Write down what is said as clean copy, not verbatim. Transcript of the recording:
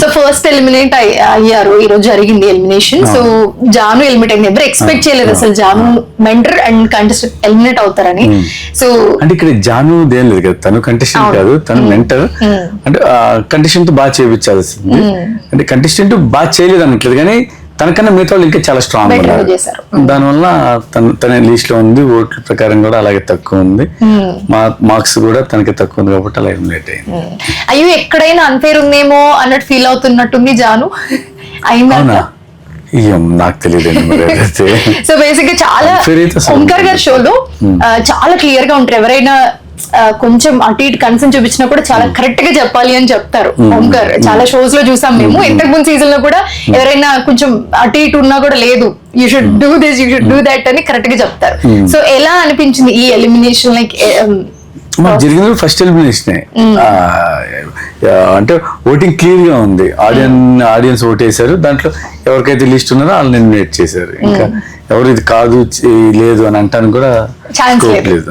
So first eliminate అయ్యారు, ఈ రోజు జరిగింది ఎలిమినేషన్. సో జాను ఎలిమినేట్ అయింది, ఎవరు ఎక్స్పెక్ట్ చేయలేదు అసలు Janu mentor and contestant eliminate అవుతారని. సో అంటే ఇక్కడ జాను దేం లేదు కదా, తను కంటెస్టెంట్ కాదు, తను మెంటర్. అంటే కంటెస్టెంట్ బాగా చేయించాల్సింది, అంటే కంటెస్టెంట్ బాగా చేయలేదు అనట్లేదు, కానీ తనకన్నా మిగతా వాళ్ళు ఇంకా చాలా స్ట్రాంగ్ ఉన్నారు. దానివల్ల తన లిస్ట్ లో ఉంది, ఓట్ల ప్రకారం కూడా అలాగే తక్కువ ఉంది, మార్క్స్ కూడా తనకి తక్కువ ఉంది కాబట్టి అలా ఎలిమినేట్ అయింది. అయ్యో ఎక్కడైనా అన్ఫేర్ ఉందేమో అన్నట్టు ఫీల్ అవుతున్నట్టుంది జాను, అయిందా? నాకు తెలియదు. సో బేసిక్ గా చాలా ఓంకార్ గారి షోలో చాలా క్లియర్ గా ఉంటారు, ఎవరైనా కొంచెం అటు ఇటు కన్సర్న్ చూపించినా కూడా చాలా కరెక్ట్ గా చెప్పాలి అని చెప్తారు ఓంకార్. చాలా షోస్ లో చూసాం మేము, ఇంతకు ముందు సీజన్ లో కూడా ఎవరైనా కొంచెం అటు ఇటు ఉన్నా కూడా లేదు, you should do this, you should do that అని కరెక్ట్ గా చెప్తారు. సో ఎలా అనిపించింది ఈ ఎలిమినేషన్? లైక్ జరిగిన ఫస్ట్ ఎలిమినేషన్ అంటే ఓటింగ్ క్లియర్ గా ఉంది, ఆడియన్స్ ఓట్ వేశారు, దాంట్లో ఎవరికైతే లిస్ట్ ఉన్నారో వాళ్ళని ఎలిమినేట్ చేశారు. ఇంకా ఎవరు ఇది కాదు లేదు అని అంటాను కూడా ఛాన్స్ లేదు.